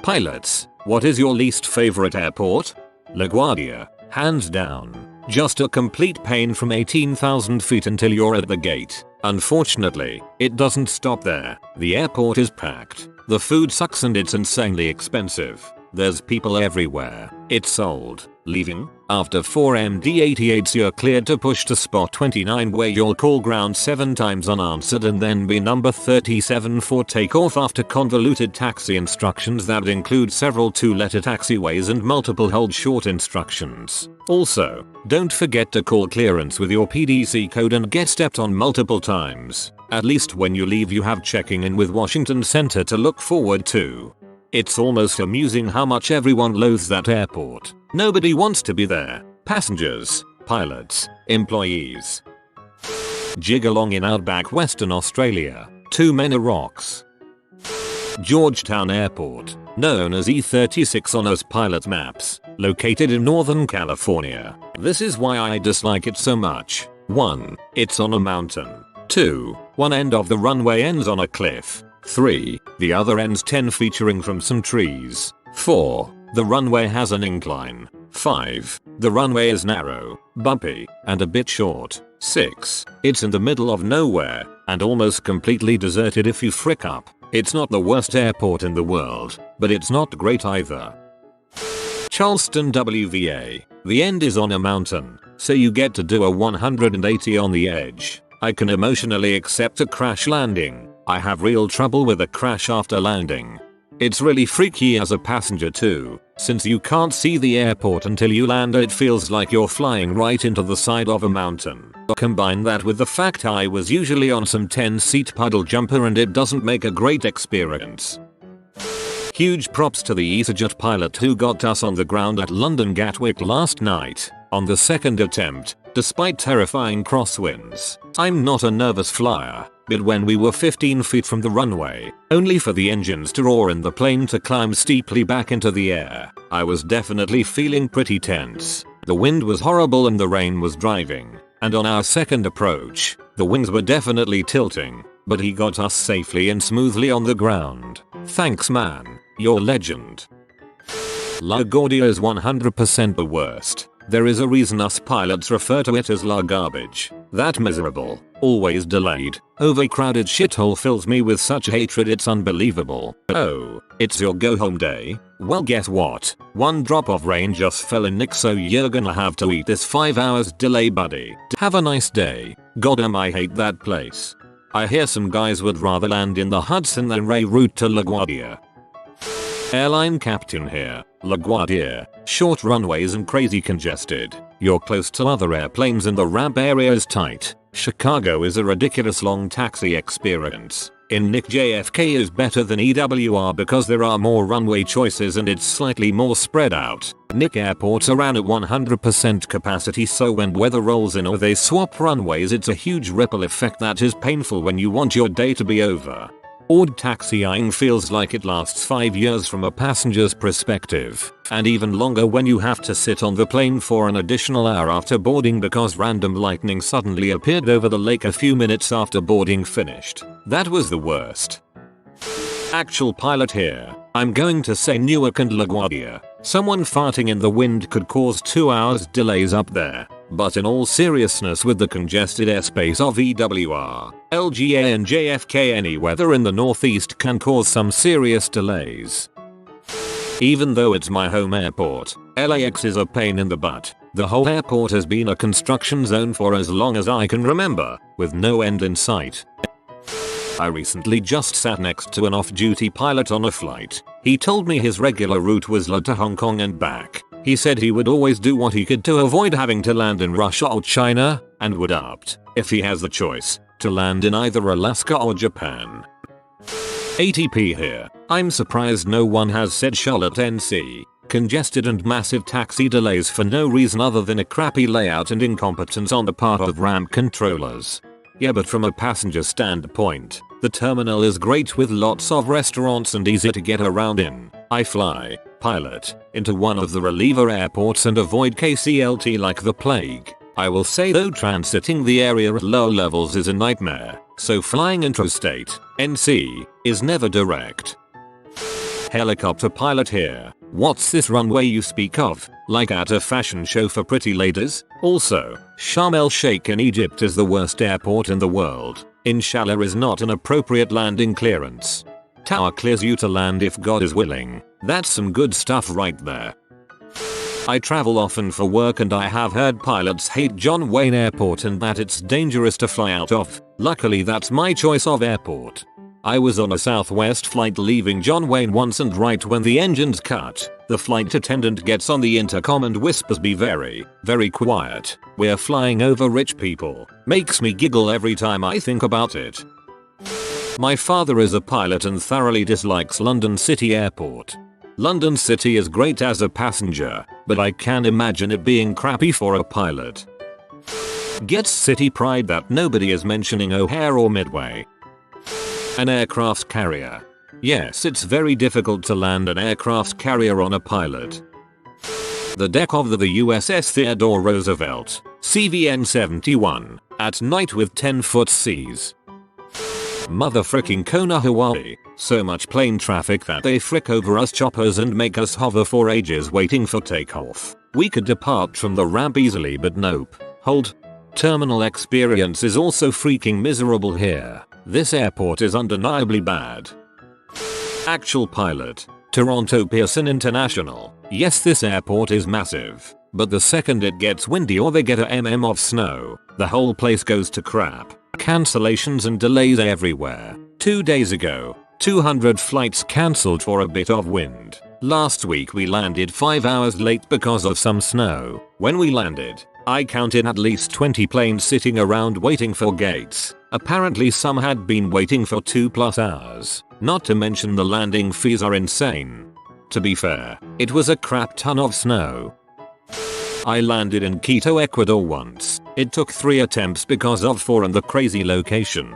Pilots, what is your least favorite airport? LaGuardia, hands down. Just a complete pain from 18,000 feet until you're at the gate. Unfortunately, it doesn't stop there. The airport is packed. The food sucks and it's insanely expensive. There's people everywhere. It's sold. Leaving? After 4 MD-88s you're cleared to push to spot 29 where you'll call ground 7 times unanswered and then be number 37 for takeoff after convoluted taxi instructions that include several 2-letter taxiways and multiple hold short instructions. Also, don't forget to call clearance with your PDC code and get stepped on multiple times. At least when you leave you have checking in with Washington Center to look forward to. It's almost amusing how much everyone loathes that airport. Nobody wants to be there. Passengers, pilots, employees. Jigalong in outback Western Australia. Too many rocks. Georgetown Airport, known as E36 on most pilot maps, located in Northern California. This is why I dislike it so much. 1. It's on a mountain. 2. One end of the runway ends on a cliff. 3. The other ends 10 featuring from some trees. 4. The runway has an incline. 5. The runway is narrow, bumpy, and a bit short. 6. It's in the middle of nowhere, and almost completely deserted if you frick up. It's not the worst airport in the world, but it's not great either. Charleston WVA. The end is on a mountain, so you get to do a 180 on the edge. I can emotionally accept a crash landing. I have real trouble with a crash after landing. It's really freaky as a passenger too, since you can't see the airport until you land. It feels like you're flying right into the side of a mountain. Combine that with the fact I was usually on some 10-seat puddle jumper and it doesn't make a great experience. Huge props to the EasyJet pilot who got us on the ground at London Gatwick last night, on the second attempt, despite terrifying crosswinds. I'm not a nervous flyer, but when we were 15 feet from the runway, only for the engines to roar and the plane to climb steeply back into the air, I was definitely feeling pretty tense. The wind was horrible and the rain was driving, and on our second approach, the wings were definitely tilting, but he got us safely and smoothly on the ground. Thanks man, you're legend. LaGuardia is 100% the worst. There is a reason us pilots refer to it as La Garbage. That miserable, always delayed, overcrowded shithole fills me with such hatred it's unbelievable. Oh, it's your go home day? Well guess what? One drop of rain just fell in Nick, so you're gonna have to eat this 5 hours delay buddy. Have a nice day. Goddamn I hate that place. I hear some guys would rather land in the Hudson than Ray route to LaGuardia. Airline captain here. LaGuardia, short runways and crazy congested. You're close to other airplanes and the ramp area is tight. Chicago is a ridiculous long taxi experience. In Nick JFK is better than EWR because there are more runway choices and it's slightly more spread out. Nick airports are ran at 100% capacity, so when weather rolls in or they swap runways it's a huge ripple effect that is painful when you want your day to be over. Odd taxiing feels like it lasts 5 years from a passenger's perspective, and even longer when you have to sit on the plane for an additional hour after boarding because random lightning suddenly appeared over the lake a few minutes after boarding finished. That was the worst. Actual pilot here. I'm going to say Newark and LaGuardia. Someone farting in the wind could cause 2 hours delays up there. But in all seriousness, with the congested airspace of EWR, LGA and JFK, any weather in the northeast can cause some serious delays. Even though it's my home airport, LAX is a pain in the butt. The whole airport has been a construction zone for as long as I can remember, with no end in sight. I recently just sat next to an off-duty pilot on a flight. He told me his regular route was LA to Hong Kong and back. He said he would always do what he could to avoid having to land in Russia or China, and would opt, if he has the choice, to land in either Alaska or Japan. ATP here. I'm surprised no one has said Charlotte NC. Congested and massive taxi delays for no reason other than a crappy layout and incompetence on the part of ramp controllers. Yeah, but from a passenger standpoint, the terminal is great with lots of restaurants and easy to get around in. I fly, pilot, into one of the reliever airports and avoid KCLT like the plague. I will say though, transiting the area at low levels is a nightmare, so flying intrastate, NC, is never direct. Helicopter pilot here. What's this runway you speak of? Like at a fashion show for pretty ladies? Also, Sharm el Sheikh in Egypt is the worst airport in the world. Inshallah is not an appropriate landing clearance. Tower clears you to land if God is willing. That's some good stuff right there. I travel often for work and I have heard pilots hate John Wayne Airport and that it's dangerous to fly out of. Luckily that's my choice of airport. I was on a Southwest flight leaving John Wayne once and right when the engines cut, the flight attendant gets on the intercom and whispers, "Be very, very quiet. We're flying over rich people." Makes me giggle every time I think about it. My father is a pilot and thoroughly dislikes London City Airport. London City is great as a passenger, but I can imagine it being crappy for a pilot. Gets city pride that nobody is mentioning O'Hare or Midway. An aircraft carrier. Yes, it's very difficult to land an aircraft carrier on a pilot. The deck of the USS Theodore Roosevelt, CVN 71, at night with 10-foot seas. Motherfricking Kona, Hawaii. So much plane traffic that they frick over us choppers and make us hover for ages waiting for takeoff. We could depart from the ramp easily, but nope. Hold. Terminal experience is also freaking miserable here. This airport is undeniably bad. Actual pilot. Toronto Pearson International. Yes, this airport is massive, but the second it gets windy or they get a of snow, the whole place goes to crap. Cancellations and delays everywhere. 2 days ago, 200 flights cancelled for a bit of wind. Last week we landed 5 hours late because of some snow. When we landed, I counted at least 20 planes sitting around waiting for gates. Apparently some had been waiting for 2+ hours. Not to mention the landing fees are insane. To be fair, it was a crap ton of snow. I landed in Quito, Ecuador once. It took 3 attempts because of 4 and the crazy location.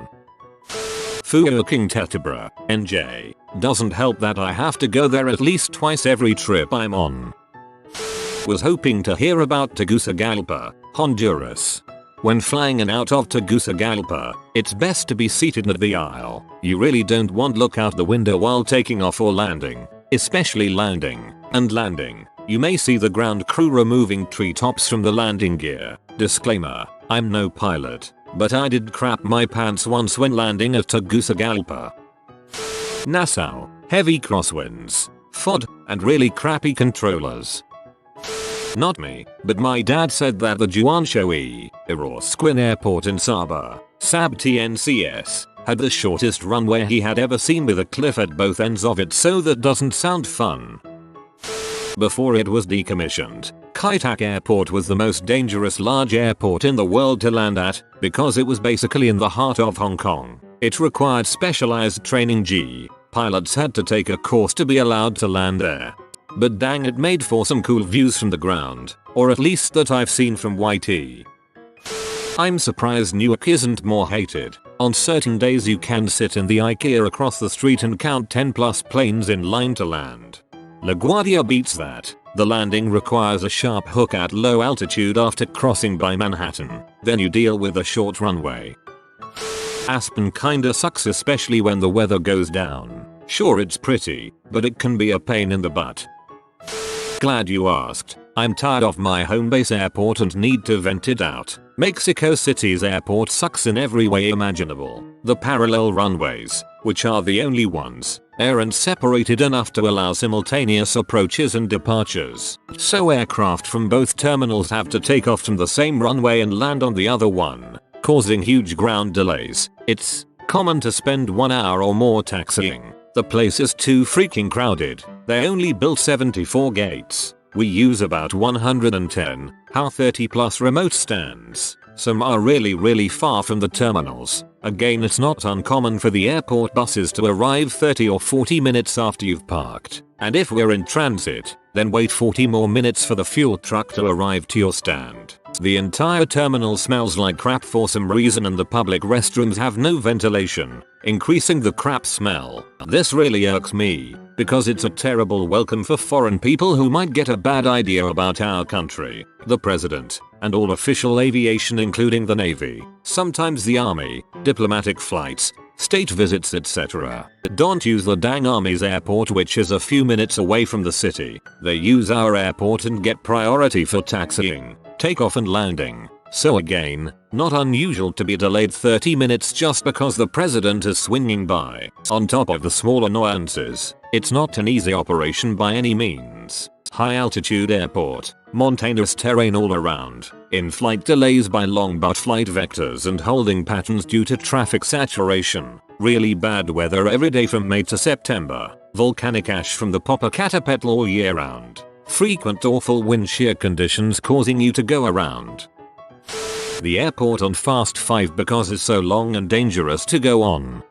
Fucking Teterboro, NJ. Doesn't help that I have to go there at least twice every trip I'm on. Was hoping to hear about Tegucigalpa, Honduras. When flying in out of Tegucigalpa, it's best to be seated at the aisle. You really don't want to look out the window while taking off or landing, especially landing and landing. You may see the ground crew removing treetops from the landing gear. Disclaimer, I'm no pilot, but I did crap my pants once when landing at Tegucigalpa. Nassau, heavy crosswinds, FOD, and really crappy controllers. Not me, but my dad said that the Juan Shoei, Irosquin Airport in Sabah, Sab TNCS, had the shortest runway he had ever seen with a cliff at both ends of it, so that doesn't sound fun. Before it was decommissioned, Kai Tak Airport was the most dangerous large airport in the world to land at because it was basically in the heart of Hong Kong. It required specialized training. Pilots had to take a course to be allowed to land there. But dang, it made for some cool views from the ground, or at least that I've seen from YT. I'm surprised Newark isn't more hated. On certain days you can sit in the IKEA across the street and count 10+ planes in line to land. LaGuardia beats that. The landing requires a sharp hook at low altitude after crossing by Manhattan. Then you deal with a short runway. Aspen kinda sucks, especially when the weather goes down. Sure, it's pretty, but it can be a pain in the butt. Glad you asked. I'm tired of my home base airport and need to vent it out. Mexico City's airport sucks in every way imaginable. The parallel runways, which are the only ones, aren't separated enough to allow simultaneous approaches and departures. So aircraft from both terminals have to take off from the same runway and land on the other one, causing huge ground delays. It's common to spend 1 hour or more taxiing. The place is too freaking crowded. They only built 74 gates. We use about 110, how 30+ remote stands. Some are really far from the terminals. Again, it's not uncommon for the airport buses to arrive 30 or 40 minutes after you've parked. And if we're in transit, then wait 40 more minutes for the fuel truck to arrive to your stand. The entire terminal smells like crap for some reason and the public restrooms have no ventilation, increasing the crap smell. This really irks me, because it's a terrible welcome for foreign people who might get a bad idea about our country, the president, and all official aviation including the Navy, sometimes the Army, diplomatic flights, state visits etc. Don't use the dang army's airport, which is a few minutes away from the city. They use our airport and get priority for taxiing, takeoff and landing. So again, not unusual to be delayed 30 minutes just because the president is swinging by. On top of the small annoyances, it's not an easy operation by any means. High altitude airport, mountainous terrain all around, in-flight delays by long but flight vectors and holding patterns due to traffic saturation, really bad weather every day from May to September, volcanic ash from the Popocatépetl all year round, frequent awful wind shear conditions causing you to go around the airport on fast 5 because it's so long and dangerous to go on.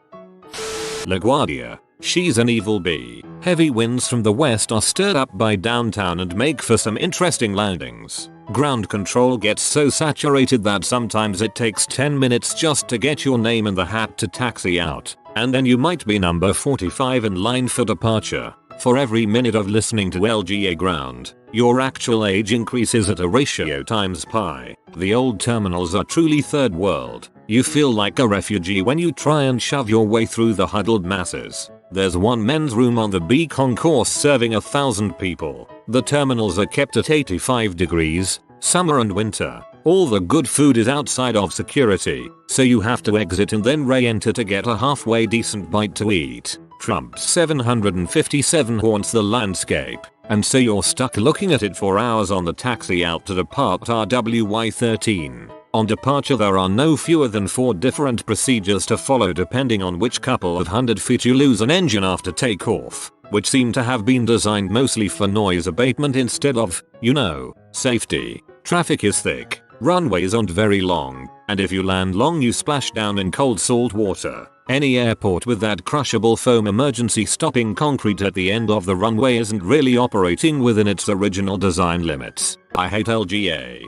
LaGuardia. She's an evil bee. Heavy winds from the west are stirred up by downtown and make for some interesting landings. Ground control gets so saturated that sometimes it takes 10 minutes just to get your name in the hat to taxi out, and then you might be number 45 in line for departure. For every minute of listening to LGA ground, your actual age increases at a ratio times pi. The old terminals are truly third world. You feel like a refugee when you try and shove your way through the huddled masses. There's one men's room on the B concourse serving 1,000 people. The terminals are kept at 85 degrees, summer and winter. All the good food is outside of security, so you have to exit and then re-enter to get a halfway decent bite to eat. Trump 757 haunts the landscape, and so you're stuck looking at it for hours on the taxi out to depart RWY13. On departure there are no fewer than 4 different procedures to follow depending on which couple of 100 feet you lose an engine after takeoff, which seem to have been designed mostly for noise abatement instead of, safety. Traffic is thick, runways aren't very long, and if you land long you splash down in cold salt water. Any airport with that crushable foam emergency stopping concrete at the end of the runway isn't really operating within its original design limits. I hate LGA.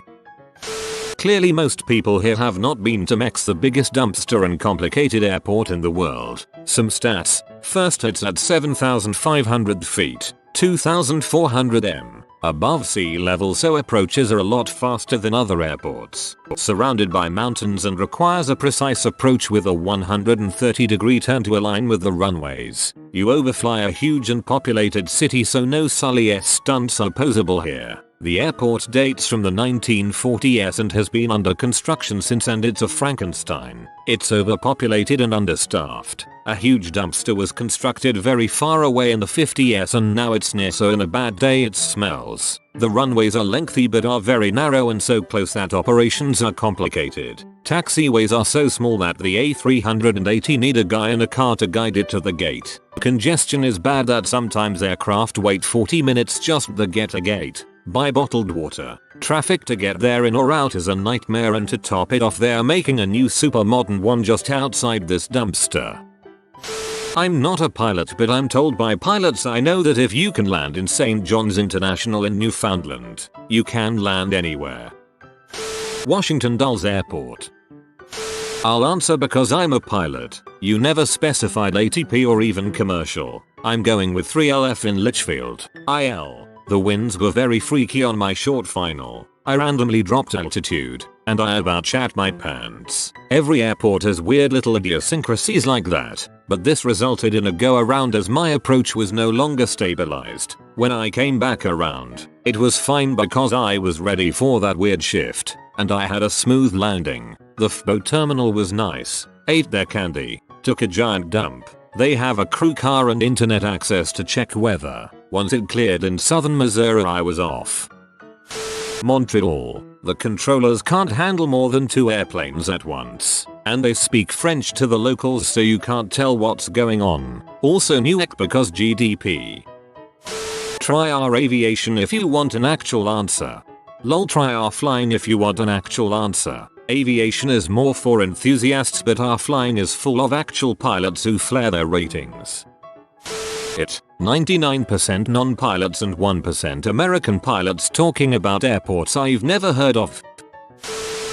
Clearly most people here have not been to MEX, the biggest dumpster and complicated airport in the world. Some stats. First, it's at 7,500 feet, 2,400 m above sea level, so approaches are a lot faster than other airports. Surrounded by mountains and requires a precise approach with a 130-degree turn to align with the runways. You overfly a huge and populated city, so no Sully-esque stunts are possible here. The airport dates from the 1940s and has been under construction since, and it's a Frankenstein. It's overpopulated and understaffed. A huge dumpster was constructed very far away in the 50s and now it's near, so in a bad day it smells. The runways are lengthy but are very narrow and so close that operations are complicated. Taxiways are so small that the A380 need a guy in a car to guide it to the gate. Congestion is bad that sometimes aircraft wait 40 minutes just to get a gate. Buy bottled water. Traffic to get there in or out is a nightmare, and to top it off they are making a new super modern one just outside this dumpster. I'm not a pilot, but I'm told by pilots I know that if you can land in St. John's International in Newfoundland, you can land anywhere. Washington Dulles Airport. I'll answer because I'm a pilot. You never specified ATP or even commercial. I'm going with 3LF in Litchfield, IL. The winds were very freaky on my short final. I randomly dropped altitude, and I about shat my pants. Every airport has weird little idiosyncrasies like that, but this resulted in a go around as my approach was no longer stabilized. When I came back around, it was fine because I was ready for that weird shift, and I had a smooth landing. The FBO terminal was nice, ate their candy, took a giant dump. They have a crew car and internet access to check weather. Once it cleared in southern Missouri I was off. Montreal. The controllers can't handle more than 2 airplanes at once, and they speak French to the locals so you can't tell what's going on. Also Newark because GDP. Try our aviation if you want an actual answer. Lol, try our flying if you want an actual answer. Aviation is more for enthusiasts, but our flying is full of actual pilots who flare their ratings. 99% non-pilots and 1% American pilots talking about airports I've never heard of.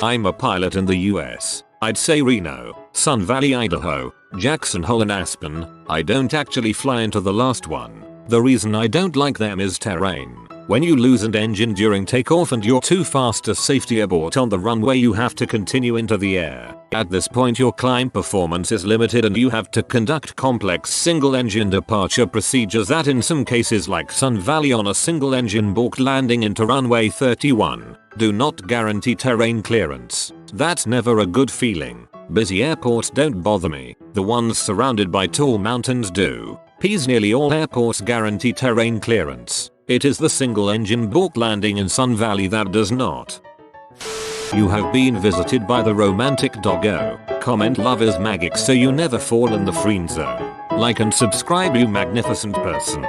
I'm a pilot in the US. I'd say Reno, Sun Valley, Idaho, Jackson Hole and Aspen. I don't actually fly into the last one. The reason I don't like them is terrain. When you lose an engine during takeoff and you're too fast to safety abort on the runway, you have to continue into the air. At this point your climb performance is limited and you have to conduct complex single engine departure procedures that in some cases like Sun Valley on a single engine balked landing into runway 31 do not guarantee terrain clearance. That's never a good feeling. Busy airports don't bother me, the ones surrounded by tall mountains do. Nearly all airports guarantee terrain clearance. It is the single engine balk landing in Sun Valley that does not. You have been visited by the romantic doggo. Comment love is magic so you never fall in the friend zone. Like and subscribe, you magnificent person.